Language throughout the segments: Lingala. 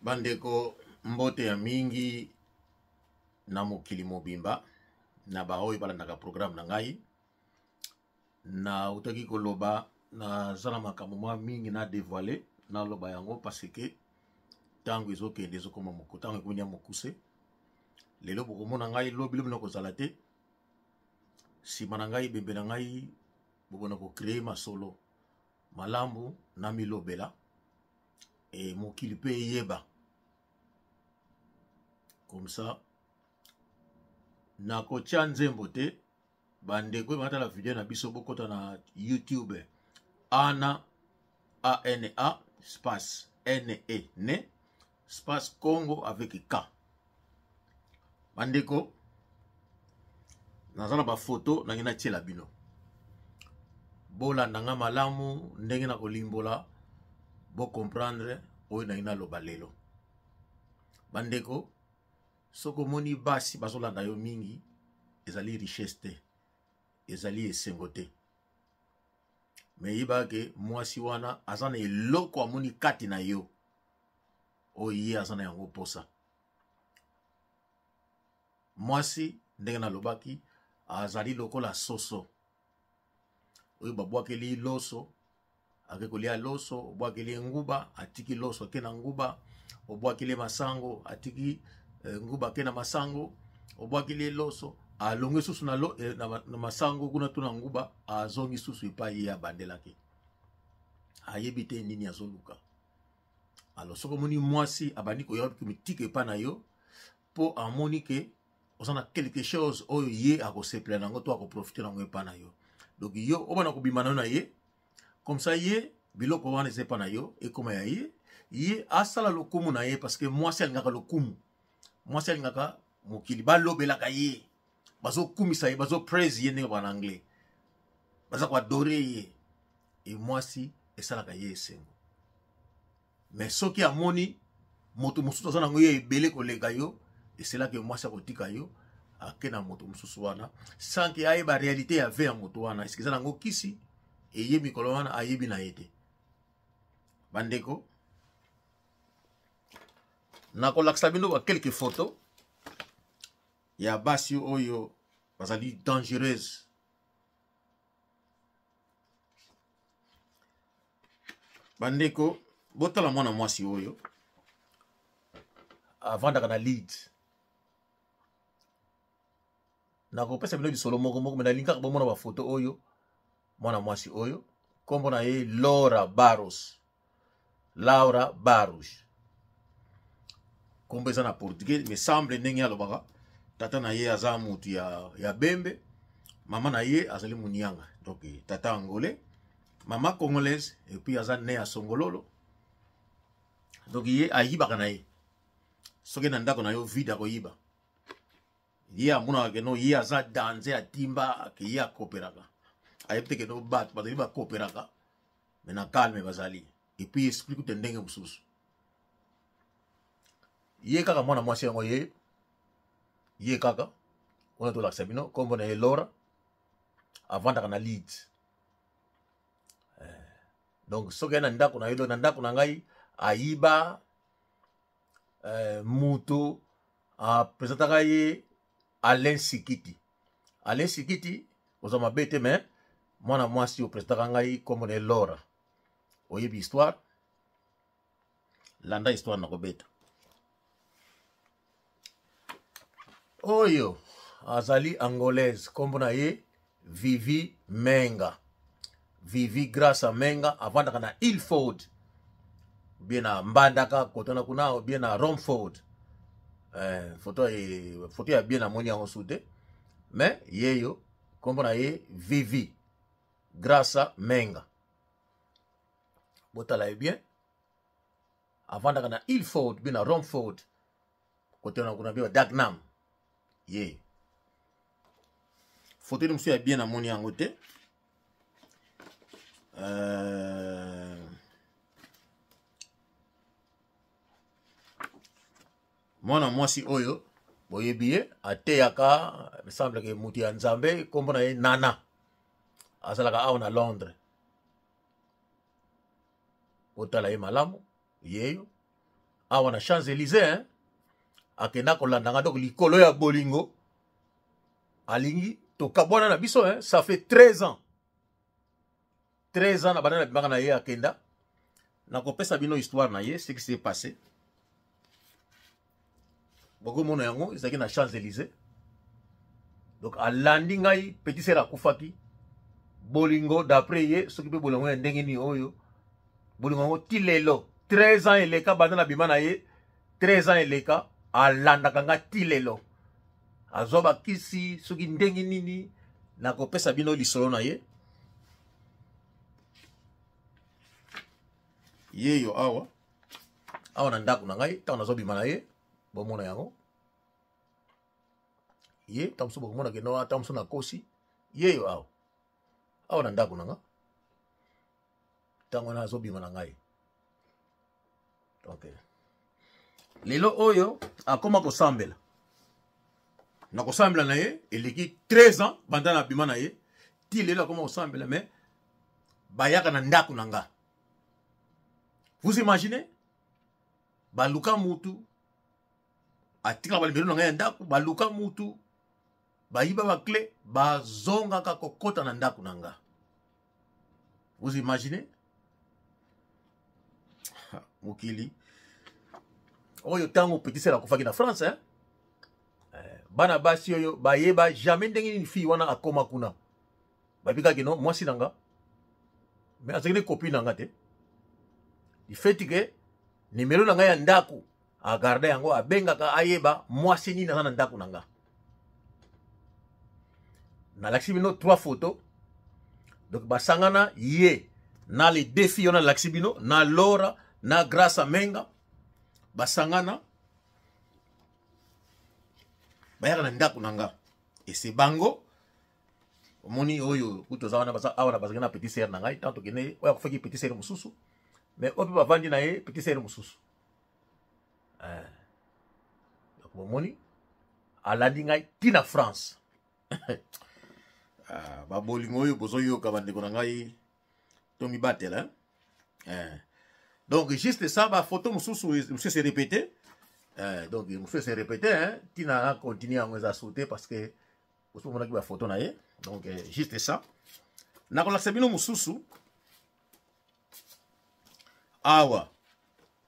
Bandeko mbote ya mingi na mokili mobimba na baoyo balandaka programme na ngai na utaki koloba na zala makambo mwa mingi na dévoiler na loba yango parce que tango ezokende ezokoma moko tango ekonya mokuse lelo bokomona ngai lobi lobi na kozala te sima na ngai bembe na ngai bokona ko créer masolo malambu na milobela et mokili pe yeba comme ça na kotia nzembo te bandeko batala video na biso bokota na YouTube ana ANA space NE ne space Congo avec K bandeko nazala ba photo na ngina tiela bino bola nanga malamu ndenge na kolimbola bo comprendre oyo na ngina loba lelo bandeko soko moni basi bazolanda yo mingi ezali richesse te ezali esengo te me yibake mwasi wana azana eloko amoni kati na yo oye azana yango posa mwasi ndenge na lobaki azali lokola soso oyo babwakeli loso akekolia loso obwakeli nguba atiki loso akena nguba obwakeli masango atiki nguba kena masango obwakili loso alonge susu na lo na masango kuna tuna nguba azongi susu epai ya bandelaki ayebi te nini azoluka alo soko moni mwasi abandi koyoba kimitike epa na yo po amoni ke osana quelque chose oyo ye akosepela nango to akoprofite nango epa na yo donc yo obana kobima na ye comme ça ye biloko wana ezepa na yo ekoma ya ye asala lokumu na ye parce que mwasi alingaka lokumu mwasi alingaka mokili balobelaka ye bazokumisa ye bazopraise ye ndenge ba na anglais baza koadore ye e mwasi esalaka ye esengo mais soki amoni moto mosusu aza nango ye ebele koleka yo eselaka mwasi akotika yo ake na moto mosusu wana sans ke ayeba réalité ya ve ya moto wana eske eza nango kisi eye mikolo wana ayebi na ye te bandeko nakolakisa bino ba quelques photos ya basi oyo bazali dangereuse bandeko botala mwana mwasi oyo avandaka na lead nakopesa bino bisolo moko moko me nalingaka bomona ba photo oyo mwana mwasi oyo kombo na ye Laura Barros kombo eza na portugais me semble ndenge alobaka tata na ye aza mutu ya bembe mama na ye azali munianga donc tata angolais mama congolaise et puis aza ne ya songololo donc ye ayibaka na ye soki na ndako na yo vide akoyiba ye amonaka keno ye aza danse atimba ke ye akoperaka ayebi te keno bato bazali bakoperaka me na calme bazali et puis explique te ndenge mosusu ye kaka mwana mwasi yango ye kaka wana tolakisa bino kombo na ye Laura avandaka na lead donc soki ye na ndako na yo na ndako na ngai ayiba mutu apresentaka ye Alain Sikiti oza mabe te me mwana mwasi opresentaka ngai kombo na ye Laura oyebi histoire landa histoire na kobeta oyo azali angolaise kombo na ye Vivi Graça Menga avandaka na Ilford bien na Mbandaka kotana kuna bien na Romford photo ya bien na moni yango sude mais yeyo kombo na ye Vivi Graça Menga botala ye bien avandaka na Ilford bien na Romford kotana kuna bien Dagenham ye photo ni musu ya bien na moni yango te mwana mwasi oyo boyebi ye ateyaka me semble ke mutu ya nzambe kombo na ye Nana azalaka awa na Londres otala ye malamu yeyo awa na Champs-Élysées hein akenda kolandanga donc likolo ya bolingo alingi tokabwana na biso hein ça fait 13 ans na banana bimaka na ye akenda na kopesa bino histoire na ye ce qui s'est passé boko mono yango ezaki na Champs-Élysées donc alandi ngai petit sœur akufaki bolingo d'après ye soki pe bolingo ya ndenge ni oyo bolingo yango ti lelo 13 ans eleka banana bima na ye 13 ans eleka alandaka nga ti lelo azwa bakisi soki ndenge nini na kopesa bino lisolo na ye yeyo awa na ndako na ngai ntango nazobima na ye bomona yango ye ntango mosusu bokomona kendo ntango mosusu na kosi yeyo awa na ndako na nga ntango wana azobima na ngai okay. Lelo oyo akoma kosambela na kosambela na ye eleki 13 ans banda na bima na ye ti lelo akoma kosambela mais bayaka na ndako na nga. Vous imaginez baluka mutu atika balibelo na nga ya ndako baluka mutu bayiba bakle bazonga ka kokota na ndako na nga. Vous imaginez mokili oyo tango petit sœur akufaki na France hein bana basi oyo bayeba jamais ndenge ni fille wana akoma kuna babika kino mwasi nanga mais azakile copine nanga te il fait que numéro nanga ya ndako a garder yango abengaka ayeba mwasi ni na ndako nanga na laksi bino 3 photos donc basangana ye na les deux filles na laksi bino na Laura na Grâce Menga basangana bayaka na ndako nanga et c'est bango omoni oyo kutoza wana basa awa na bazana petit sœur na ngai tanto kene oya kufaki petit sœur mususu mais opi bavandi na ye petit sœur mususu donc omoni alandi ngai tina France babolingo oyo bozoyoka bandeko na ngai to mibatela donc juste ça ba photo mususu monsieur s'est répété donc monsieur s'est répété hein tina a continué à sauter parce que vous savez que ba photo na ye donc juste ça na kola sabino mususu awa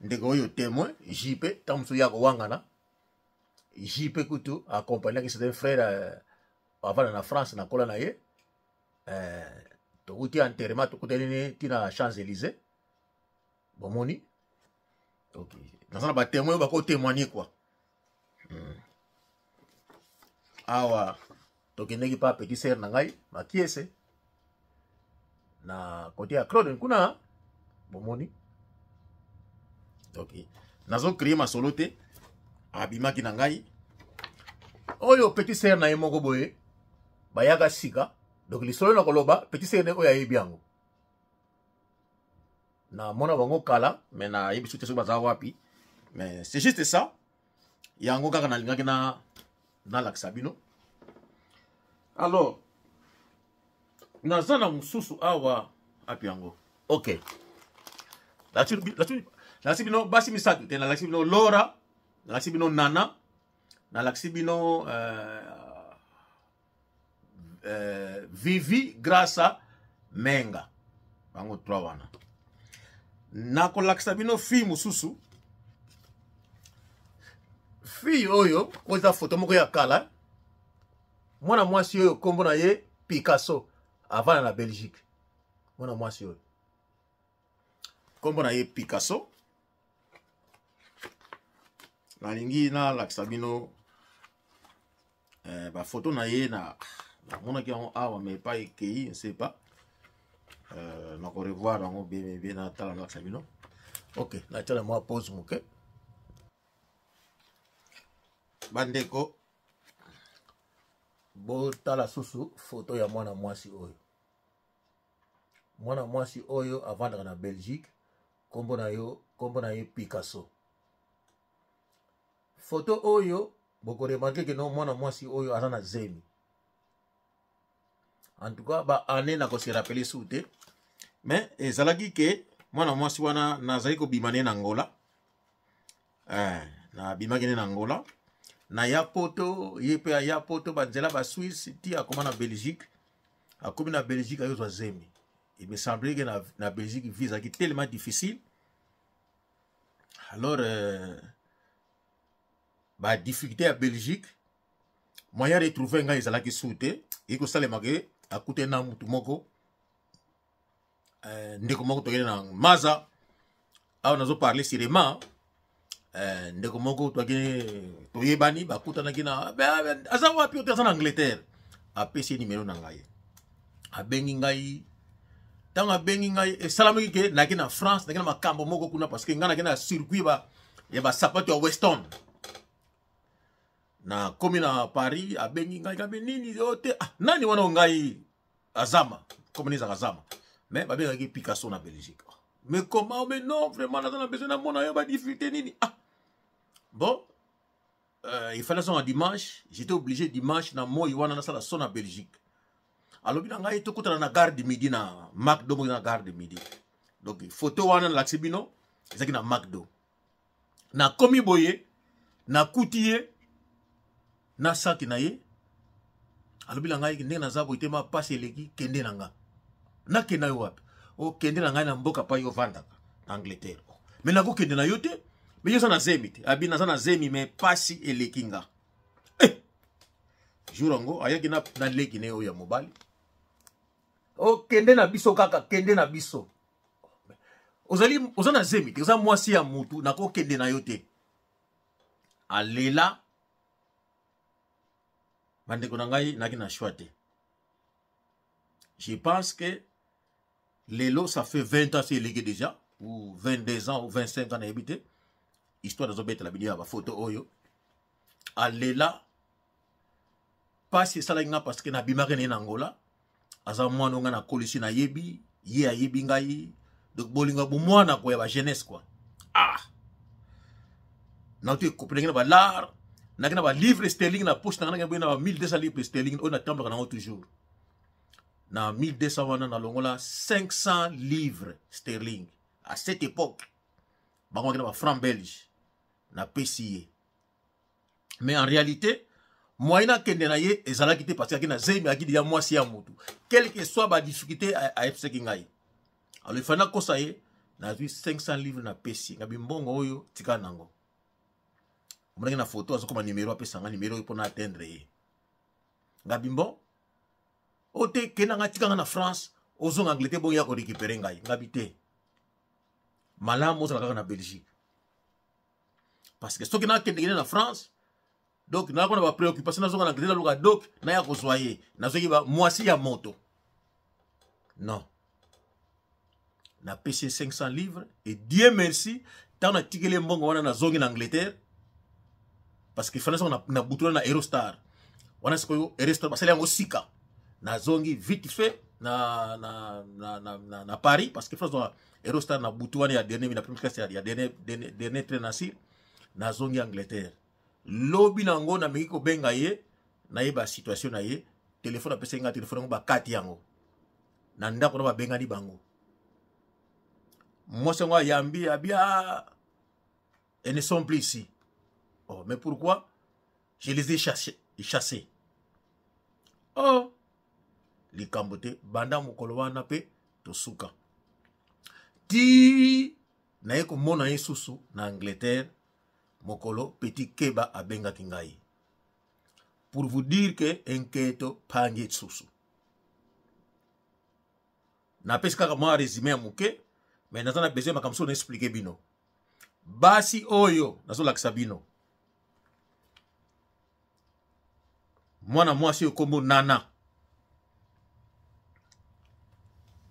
ndeko oyo témoin JP tamsu ya ko wangana JP kutu accompagné que c'est un frère avant na France na kola na ye to uti enterrement to kuteli tina Champs-Élysées bomoni ok nazana ba témoin ba ko témoigner quoi awa to keneki pa petit sœur na ngai ma kiese na côté ya Claude kuna bomoni ok nazo créer ma solo te abimaki na ngai oyo petit sœur na ye moko boye bayaka sika donc lisolo na koloba petit sœur ne oya yebiango na mona bango kala mais na yebisu te so baza wapi mais c'est juste ça yango kaka na lingaki na laksa bino alors nazana mususu awa api yango ok la bino basi misatu te na laksi bino Laura na laksi bino Nana na laksi bino Vivi Grâce Menga bango 3 wana na kolakisa bino fille mususu fille oyo oza photo moko ya kala mwana mwasi oyo kombo na ye Picasso avant na Belgique mwana mwasi oyo kombo na ye Picasso nalingi na lakisa bino ba photo na ye na mona ki on awa mais pas écrit je sais pas na ko revoir on bien na tala na lakisa bino ok na tala moi pause moke bandeko bo tala susu photo ya mwana mwasi oyo avandaka na Belgique kombo na ye Picasso photo oyo boko remarquer que non mwana mwasi oyo aza na zemi en tout cas ba année na ko se rappeler souté mais ezalaki que mwana mwasi wana nazali ko bimane na Angola na bimaki na Angola na ya poto yepe ya poto banzela ba Suisse ti akoma na Belgique akomi na Belgique ayozwa zemi. Il me semblait que na Belgique visa qui tellement difficile. Alors ba difficulté à Belgique moyen de trouver nga ezalaki soute et ko salema ke akute na mutu moko ndeko moko tokene na maza awa nazo parler sérieusement ndeko moko toyebani bakutanaki na aza wapi ote aza na Angleterre apesi numéro na ngai abengi ngai tanga bengi ngai esalamaki ke naki na France naki na makambo moko kuna parce que nga naki na circuit ya basapato ya Weston na komi na Paris abengi ngai kabe nini ote nani wana ngai azama comme les azama mais babengaki Picasso na Belgique. Mais comment? Mais non, vraiment, on a besoin de mon aïe, bah, difficulté, nini. Bon, il fallait son dimanche, j'étais obligé dimanche, na moi, Yoana, na sala son à Belgique. Alors, bien, on a été na gare de midi, na McDo, na gare de midi. Donc, photo, wana, l'axibino, c'est na McDo. Na komi boye, na koutiye, na saki na ye. Alors, bien, on a été na zabo, ite ma passe leki, kende nanga. Na kenda yo wapi. O kende na ngai na mboka pa yo vandaka na Angleterre. Mais na ko kende na yo te, mais yo sa na zemi te. Abi na za na zemi mais pasi elekinga. Jurango ayaki na leki ne yo ya mobali. O kende na biso kaka, kende na biso. Ozali ozana zemi te, oza mwasi ya mutu na ko kende na yo te. Alela bandeko na ngai naki na choix te. Je pense que Lelo, ça fait 20 ans c'est légué déjà, ou 22 ans, ou 25 ans à habiter. Histoire de zobet la bidia, photo oyo. Alela, pas c'est ça là, parce que na bimare en Angola, aza mwana nga na kolisi na yebi, ye a yebi ngai, donc bolinga bu mwana kwa ba jeunesse quoi. Na tu koprenga na ba l'art, na kena ba livre sterling na poche na nga ba 1200 livres sterling, on attend na toujours. Na 1200 wana na longola 500 livres sterling à cette époque bango na franc belge na PCA. Mais en réalité moyena kende na ye ezala kité parce que na zemi akidi ya mwasi ya mutu quelle que soit ba difficulté à FC kingai alors il fana ko saye na 500 livres na PCA ngabi mbongo oyo tika nango mona na photo azo koma numéro apesa nga numéro pour na atteindre ye ngabi mbongo ote kena nga tika nga na France ozo nga Angleterre bon ya ko récupérer ngai ngabité malamu ozo kaka na Belgique parce que soki na kende na France donc na ko na ba préoccupation na zo nga Angleterre luka donc na ya ko soyer na zo ba mwasi ya moto non na payé 500 livres et Dieu merci tant na tikele mbongo wana na zongi na Angleterre parce que fana na butula na Eurostar wana siko Eurostar basali yango sika na zongi vite fait na Paris parce que France Eurostar na butuani ya dernier na première classe ya dernier train nasi na zongi Angleterre lobi nango na meki ko benga ye na ye ba situation na ye téléphone apesa nga téléphone ngo ba kati yango na ndako na ba benga ni bango moi c'est moi yambi abia et ne sont plus ici. Oh mais pourquoi? Je les ai chassés. Oh li kambote banda mokolo wana pe tosuka ti na yeko mona yesusu na Angleterre mokolo petit keba abenga kingai pour vous dire que enketo pangi susu na peska kama résumé muke mais natana besoin makamso na expliquer bino basi oyo nazo lakisa bino mwana mwasi okombo Nana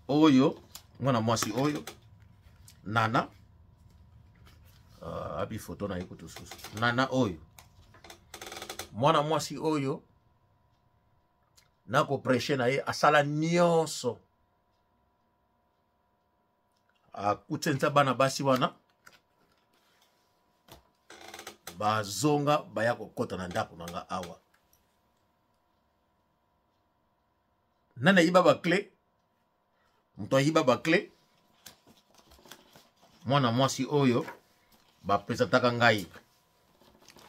oyo mwana mwasi oyo Nana abi photo na yeko tususu Nana oyo mwana mwasi oyo nako prêcher na ye asala nyonso akutsenza bana basi wana bazonga baya kokota na ndako nanga awa nana yiba ba clé mto yiba ba clé mwana mwasi oyo bapesataka ngai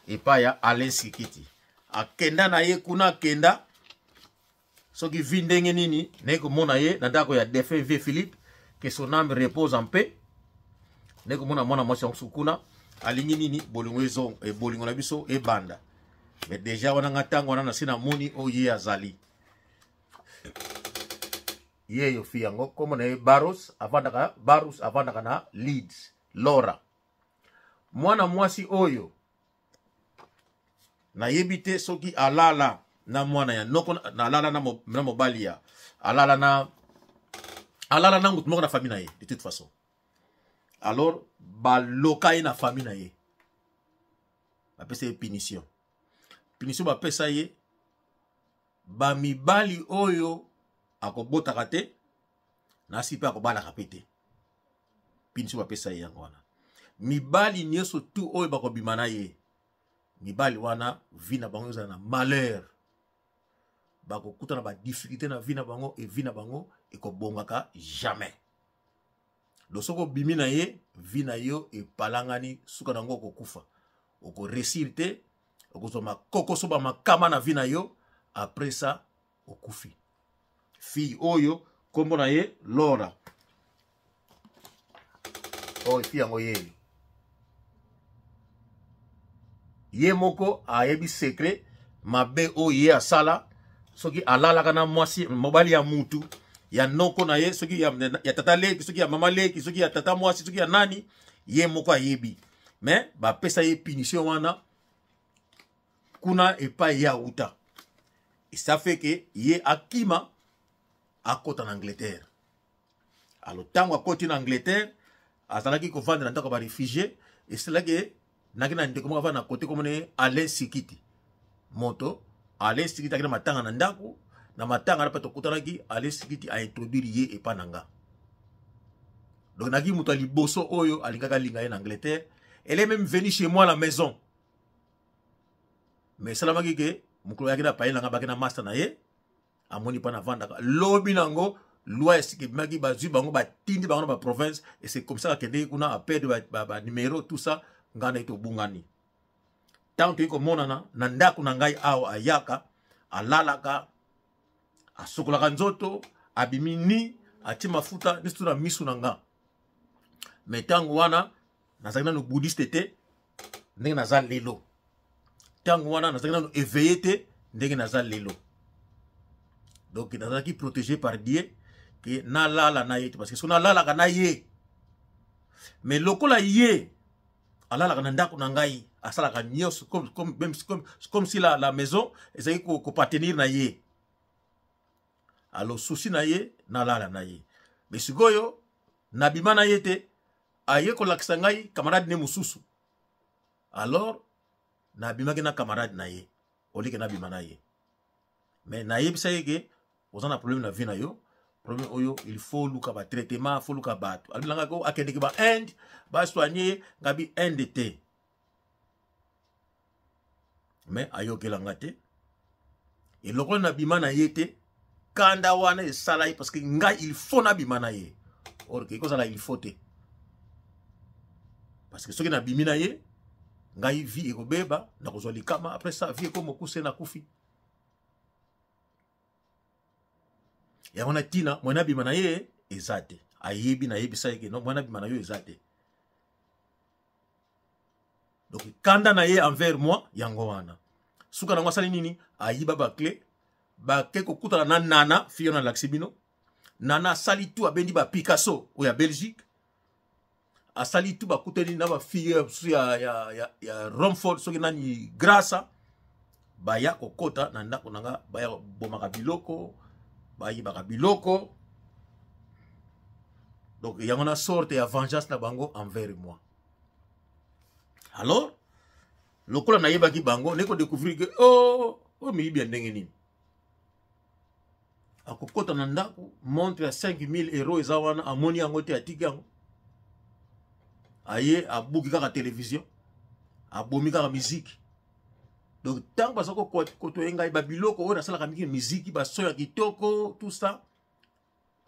epai ya Alain Sikiti akenda na ye kuna akenda soki vi ndenge nini naye komona ye na ndako ya défunt vieux Philippe que son âme repose en paix naye komona mwana mwasi yango kuna alingi nini bolingo na biso ebanda mais déjà wana nga ntango wana nasi namoni oyo ye azali ye yo fi yango kombo na ye Barus avandaka na Leeds Laura mwana mwasi oyo nayebi te soki alala na mwana ya noko na alala na mobali ya alala na ngutu moko na famille na ye de toute façon alors baloka ye na famille na ye bapesa ye punition bapesa ye bamibali oyo akobotaka te nasi mpe akobalaka pe te punition bapesa ye yango wana mibali nyonso tu oyo bakobima na ye mibali wana vi na bango ezala na malheur bakokuta na badifficulté na vi na bango e vi na bango ekobongaka jamais losoko bimi na ye vi na yo epalangani suka nango okokufa okoresir te okozwa makokoso bamakama na vi na yo après ça okufi fille oyo kombo na ye Laura oyo fi yango yeyo ye moko ayebi secret mabe oyo ye asala soki alalaka na mwasi mobali ya mutu ya noko na ye soki ya tata leki soki ya mama leki soki ya tata mwasi soki ya nani ye moko ayebi mais bapesa ye punition wana kuna epai ya uta ça fait que ye akima akota na Angleterre alo tango akoti na Angleterre azalaki kovanda na ndako ba réfugié et c'est là que nakina ndeko moko avanda na côté comme ne Alain Sikiti moto Alain Sikiti akina matanga na ndako na matanga na pato kutanaki Alain Sikiti a introduire ye epananga donc naki muto liboso oyo alingaka linga ye na Angleterre elle est même venue chez moi à la maison mais salamaki ke mukolo yaki na paye nanga bakena master na ye amoni pa na vandaka lobi nango loi esikimaki bazwi bango batindi bango na ba province et c'est comme ça que kuna a perdre ba numéro tout ça ngana ito bungani tant que komonana na ndako na ngai awa ayaka alalaka asokolaka nzoto abimi ni ati mafuta nistu na misu na nga mais tango wana nazali nano bouddhiste te ndenge naza lelo tango wana nazali nano éveillé te ndenge naza lelo donc nazalaki protégé par Dieu que nalala na ye parce que so nalalaka na ye mais lokola ye alalaka na ndako na ngai asalaka nyonso comme si la maison ezalaki kopartenir na ye alo souci na ye nalala na ye mais sikoyo nabima na ye te aye kolakisa ngai camarade ne mosusu alors nabimaki na camarade na ye olike nabima na ye mais nayebisa ye ke oza na problème na vie na yo problème oyo il faut luka ba traitement faut luka bato albilanga ko akende ke ba Inde ba soigner ngabi Inde te mais ayokelanga te et lokolo na bima na ye te kanda wana esala ye parce que ngai il faut na bima na ye or ke kozala il faut te parce que soki na bimi na ye ngai vie ekobeba na kozwa likama après ça vie ekomokuse na kufi yango na tina mwana bima na ye eza te ayebi na yebisa ye ke no mwana bima na yo eza te donc kanda na ye envers moi yango wana suka nango asali nini ayiba bakle bake kokutana na nana fiyo na laksibino nana asali tu abendi ba Picasso oyo ya Belgique asali tu bakutani na ba fiyo ya Romford soki nani grâce baya kokota na ndako nanga baya bomaka biloko bayibaka biloko donc yango na sorte ya vengeance na bango envers moi alors lokola nayebaki bango neko découvrir que oh miyibi ya ndenge nini akokota na ndako montre ya 5000 € eza wana amoni yango te atiki yango aye abuki kaka télévision abomi kaka musique donc tant que ça koto engai ba biloko oyo nasalaka miki musique ba soya kitoko tout ça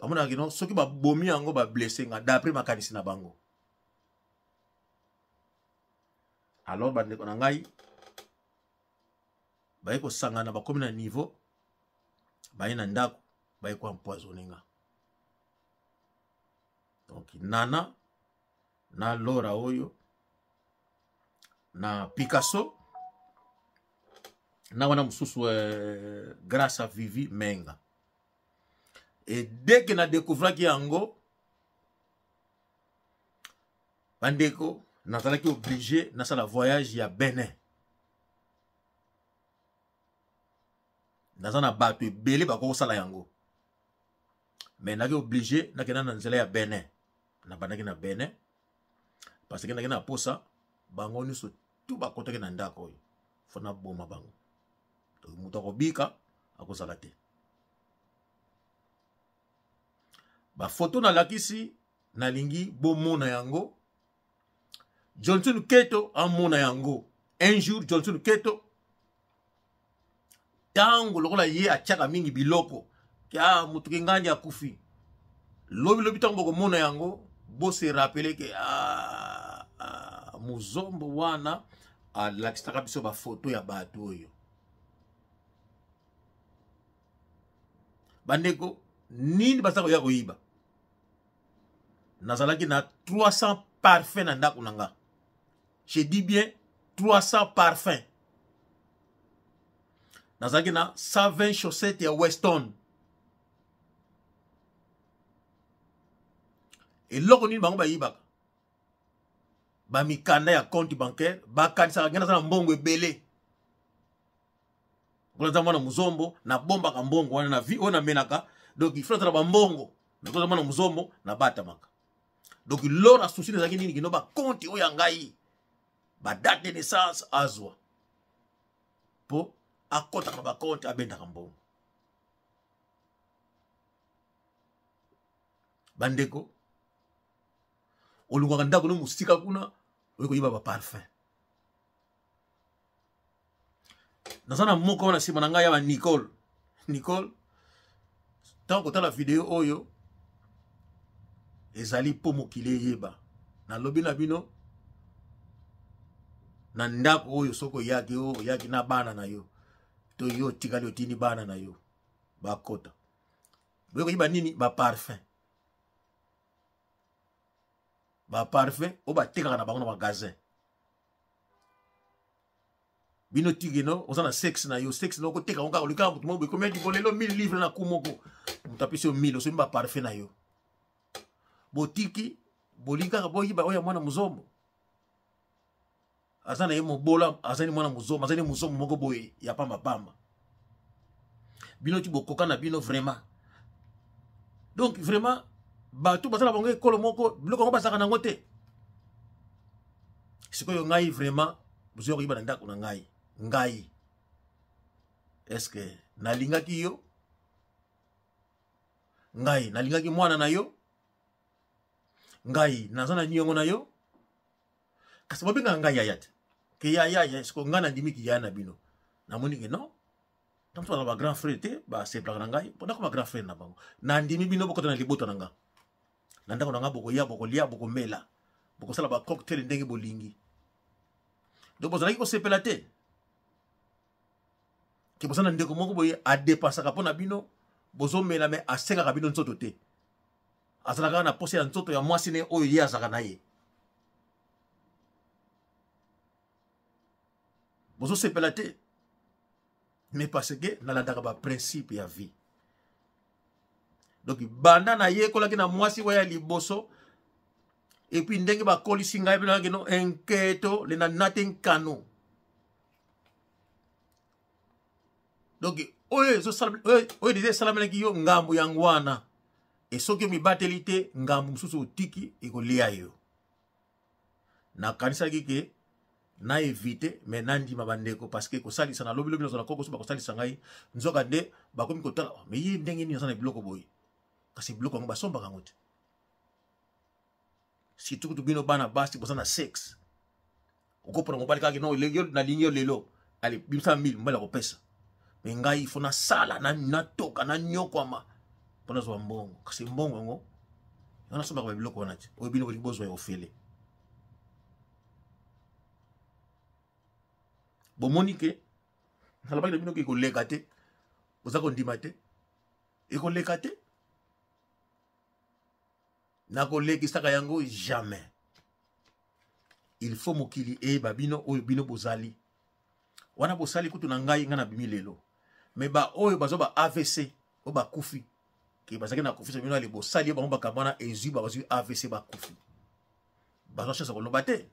amona kino soki ba bomi yango ba blessé nga d'après makanisi na bango alors bandeko na ngai baye ko sangana bakomi na niveau baye na ndako baye ko empoisonner nga. Donc Nana na Laura oyo na Picasso na wana mususu grâce à Vivi Menga. Et dès que na découvert ki yango bandeko nazalaki obligé na sala voyage ya Benin. Nazana bato ebele bako sala yango. Mais naki obligé na kena na nzela ya Benin. Na bandaki na Benin parce que na kena posa bango nyuso tout bakotaki na ndako oyo. Fona boma bango. Donc muto kobika akozala te. Ba photo na lakisi na lingi bomona yango. Johnson Keto amona yango. Un jour Johnson Keto tango lokola ye achaka mingi biloko kya mutuki ngandi akufi. Lobi tango boko mona yango bo se rappeler ke muzombo wana lakistaka biso ba photo ya bato oyo. Bandeko nini basako ya koyiba. Nazalaki na 300 parfums na ndako nanga. Je dis bien 300 parfums. Nazalaki na 120 chaussettes ya Weston. Et loko nini bango bayibaka. Ba mikanda ya compte bancaire, ba kanisa ngena sana mbongo ebele. Kwa mwana muzombo na bomba ka mbongo wana na vi ona menaka. Donc il faut tra ba mbongo. Na kwa mwana muzombo na bata maka. Donc Laura souci nezaki nini kino ba compte oya ngai. Ba date de naissance azwa. Po akota ka ba compte abenda ka mbongo. Bandeko olunga ndako no musika kuna oyiko yiba ba parfum. Nazana moko wana sima na ngai ya Nicole. Nicole tango kotala video oyo ezali po mokile yeba. Na lobi na bino na ndako oyo soko yaki na bana na yo. To yo tikali otini bana na yo. Ba kota. Oyiko yiba nini ba parfum. Ba parfum o ba teka na bango na magasin. Bino tigeno osana sexe na yo sexe no ko teka onka olika mutu mo combien di bolelo 1000 livres na kumoko mutapisi 1000 so mba parfum na yo. Botiki bolika boyi ba oya mwana muzombo. Azana yemo bola azani mwana muzombo azani muzombo moko boye ya pamba pamba. Bino ti bokoka na bino vraiment. Donc vraiment ba tout basala bango ekolo moko biloko ngo basaka nango te. Sikoyo ngai vraiment bozoko yiba na ndako na ngai. Ngai. Est-ce que nalingaki yo? Ngai nalingaki mwana na yo? Ngai nazana nyongo na yo? Kasi bobenga ngai yayate. Ke ya siko ngana ndimiki ya na bino. Namoni ke non. Tant to ba grand frère te ba se plaka na ngai. Pona ko ba grand frère na bango. Na ndimi bino bokota na liboto na nga. Na ndako na nga boko ya boko lia boko mela. Boko sala ba cocktail ndenge bolingi. Donc bozalaki ko sepela te. Ke bosana ndeko moko boye a dépasser pona bino bozo mela me asenga ka bino nzoto te. Azalaka na pose ya nzoto ya mwasi ne oyo ye azaka na ye. Bozo sepela te. Mais parce que nalandaka ba principe ya vie. Donc banda na ye kolaki na mwasi waya liboso. Et puis ndenge ba kolisi ngai bino ngeno enketo le na nothing kano. Donc oye so salam oye disait salamela ki yo ngambu yangwana. Et soki mi batelite ngambu mususu otiki ekolia yo. Na kanisa kike na éviter mais nandi mabandeko parce que ko salisa na lobi lobi na koko so ba ko salisa ngai nzoka nde ba komi ko tala mais yi ndenge ni sana biloko boy. Kasi biloko ngo ba somba kangote. Si tu bino bana basi bosana sex. Oko pour mobali kaki no lego na linyo lelo. Ali bimsa 1000 mbala ko pesa. Mais ngai fona sala na toka na nyokwama. Pona zo mbongo. Kasi mbongo ngo. Yana somba ko biloko wana ti. O bino ko libozo ya ofele. bomoni ke alobaki na bino ke ekoleka te oza kondima te ekoleka te nakolekisaka yango jamais. Il faut mokili eyeba bino oyo bino bozali wana bosali kutu na ngai nga na bimi lelo me ba oyo bazo ba AVC o ba kufi ke bazaki na kufi bino ali bosali bango bakabana ezwi bazwi AVC ba kufi bazo chance koloba te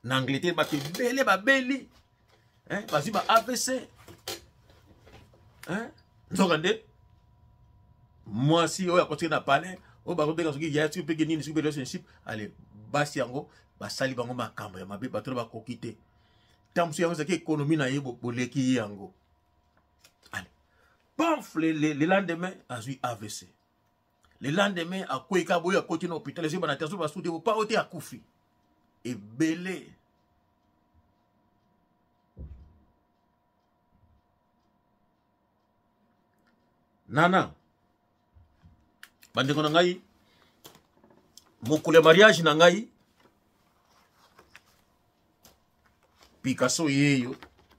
na Angleterre ba bele ba beli bazwi ba AVC nzokande mwasi oyo akotiki na palais oyo bakobeka soki ya soki peke nini soki relationship ale basi yango basali bango makambo ya mabe bato bakoki te tamsu yango ezaki ekonomi na ye boleki ye yango ale paf le lendemain azwi AVC le lendemain akweka boyo akoti na hôpital ezwi bana terso basudi pa ote akufi ebele nana bandeko na ngai mokolo ya mariage na ngai Picasso yeyo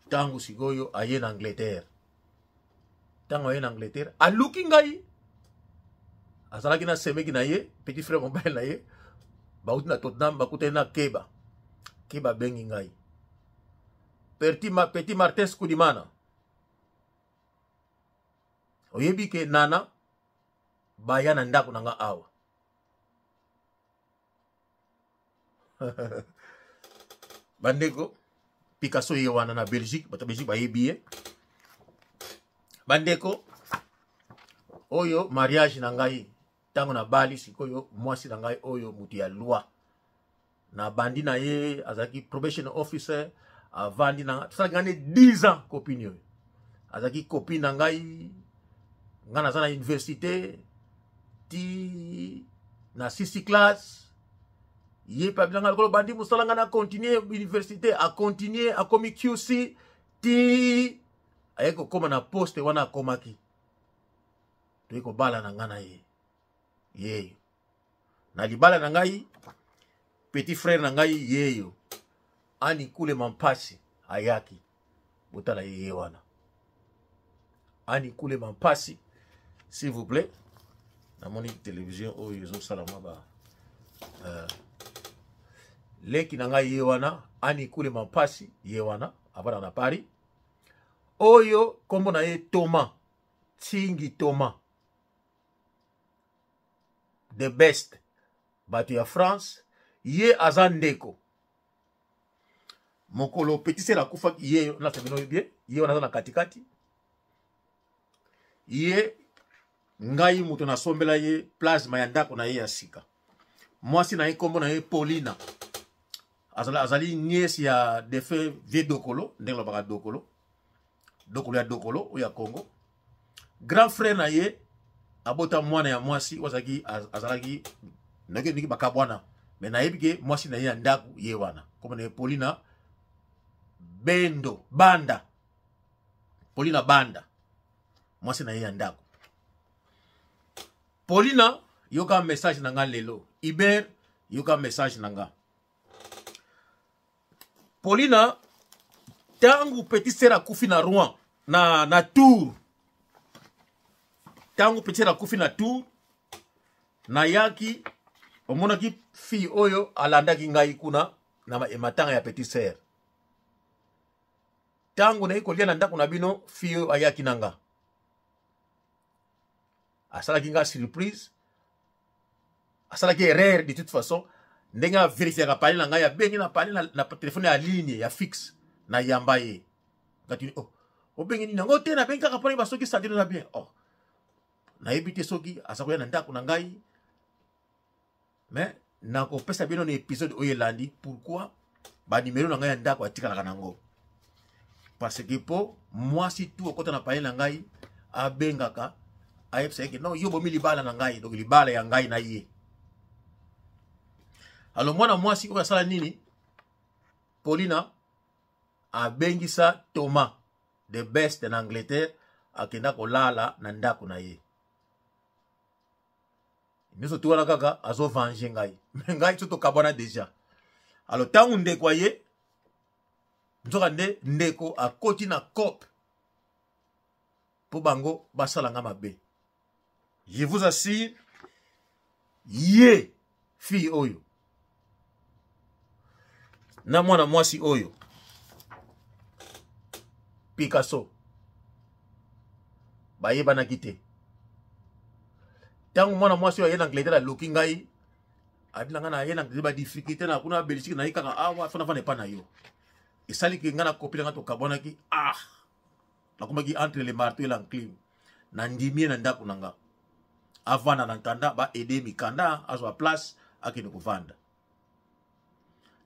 tango sikoyo aye na Angleterre tango aye na Angleterre aluki ngai azalaki na semeki na ye petit frère mobile na ye bauti na Tottenham bakutani na Keba bengi ngai Petit Martin Skudimana oyebi ke nana baya na ndako na nga awa bandeko Picasso ye wana na Belgique bato Belgique bayebi ye bandeko oyo mariage na ngai tango na bali sikoyo mwasi na ngai oyo mutu ya loi na bandi na ye azaki probation officer avandi na tosalaki ngane 10 ans copine oyo azaki copine na ngai nga naza na université ti na 6 classe ye pa bilanga lokolo bandi musala nga na continuer université a continuer a komi QC ti ayeko koma na poste wana akomaki to yeko bala na nga na ye na libala na ngai petit frère na ngai yeyo ani kule mampasi ayaki botala ye wana ani kule mampasi s'il vous plaît na moni télévision oyo ezo sala mwa ba leki na ngai ye wana ani kule mampasi ye wana avana na Paris oyo kombo na ye Thomas Tingi Thomas the best bato ya France ye azandeko mokolo petit sera akufa ye na sabino bien ye wana na katikati ye ngai muto na sombela ye plasma ya ndako na ye ya sika mwasi na ye kombo na ye Paulina azali nièce ya defe vie dokolo ndenge lobaka dokolo ya dokolo o ya Congo grand frère na ye abota mwana ya mwasi wazaki azalaki niki bakabwana mais na yebike mwasi na ye ya ndako ye wana kombo na ye Paulina Banda Paulina Banda mwasi na ye ya ndako Paulina yoka message na nga lelo Iber yoka message na nga Paulina tangu petit sera kufi na Rouen na Tour tangu petit sera kufi na Tour na yaki omonaki fi oyo alandaki ngai kuna na ematanga ya petit sera tangu na ikolia na ndako na bino fi oyo ayaki nanga asalaki nga surprise asalaki erreur de toute façon ndenga vérifier ka parler na ngai ya bengi na parler na téléphone ya ligne ya fixe na yamba ye ngati obengi ni nango te na bengi ka parler ba soki sandino na bien na ebité soki asakoya na ndako na ngai mais na ko pesa bino na épisode oyelandi pourquoi ba numéro na ngai ya ndako atikala nango parce que po moi si tout okota na parler na ngai abengaka ayepsa ke non yo bomi libala na ngai donc libala ya ngai na ye alors mwana mwasi oyo asala nini Paulina abengisa Thomas the best en Angleterre akenda kolala na ndako na ye miso tuwana kaka azo venger ngai mais ngai to kabona déjà alors tangu ndeko ye nzoka nde ndeko akoti na cop po bango basalanga mabe. Je vous assure, ye fille oyo na mwana mwasi oyo Picasso bayebanaki te. Tango mwana mwasi oyo aye na Angleterre aloki ngai abilanga na aye na Angleterre badifficulté na kuna Belgique na ikaka awa fana fana epa na yo esali ke nga na kopila nga tokabonaki nakomaki entre le marteau et l'enclume na ndimie na ndako na nga avanda na ntanda ba ede mikanda azwa place akende kovanda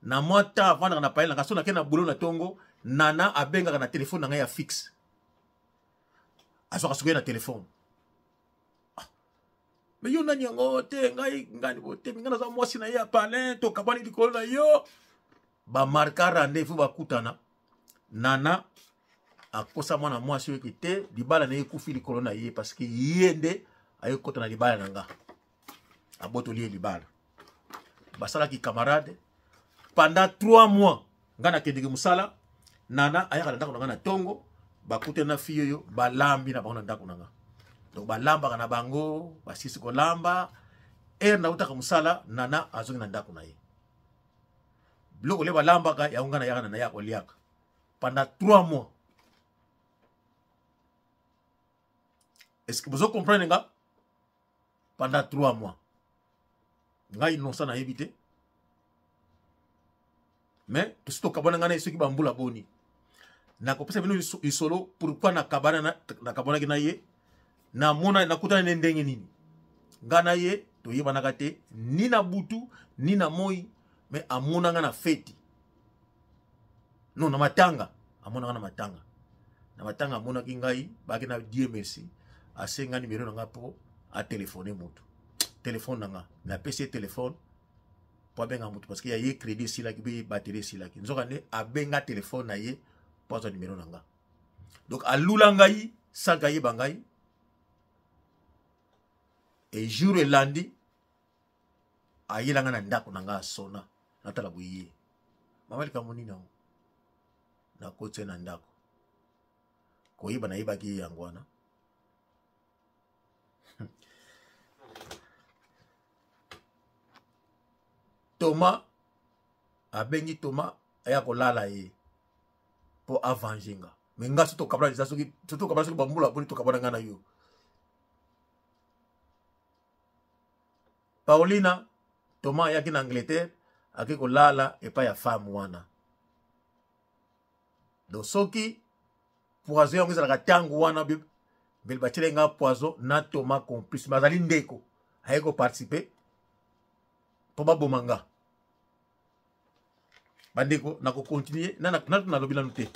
na mota avanda na paela nga so na ke na boulot na tongo nana abengaka na telefone na ngai ya fixe azwaka soki na telefone mais yo nani yango te ngai ngani bote minga naza mwasi na ye ya palin tokabani likolo na yo bamarka rendez-vous bakutana nana akosa mwana mwasi oyo te libala na ye ekufi likolo na ye parce que ye nde ayekota na libala na nga abotoli ye libala basalaki camarade pendant 3 mois nga nakendeki mosala nana ayaka na ndako na nga na tongo bakute na fille oyo balambi na bango na ndako na nga donc balambaka na bango basisi kolamba ere nautaka mosala nana azongi na ndako na ye biloko le balambaka yango nga na yaka na ya koliaka pendant 3 mois. Est-ce que vous comprenez nga? Pendant 3 mois. Nga innocent na évité. Mais tout ce que vous avez ceux qui bambula boni. Na kopesa bino isolo pourquoi na kabana na ye na mona na kutana ndenge nini. Nga na ye to yeba te ni na butu ni na moi mais amona nga na feti. Non na matanga, amona nga na matanga. Na matanga amona ki ngai ba na Dieu merci. Asenga numéro na nga po a téléphoner mutu. Téléphone na nga na PC téléphone po benga mutu parce que ya ye crédit sila ki be batterie sila ki. Nzoka ne abenga téléphone na ye po a numéro na nga. Donc alula ngai saka ye bangai. Et jour et lundi ayela nga na ndako na nga sona natala buye. Mamali kamoni na na kote na ndako. Ko yiba na yiba ki yangwana. Thomas abengi Thomas aya kolala ye po avangenga mais nga soto kabla za soki bambula boni to kabana ngana yo Paulina Thomas yaki na Angleterre aki kolala epa ya femme wana do soki poison yango ezalaka tango wana bel batile nga poison na Thomas complice bazali ndeko ayeko participer po babomanga bandeko na ko continuer na lobila nute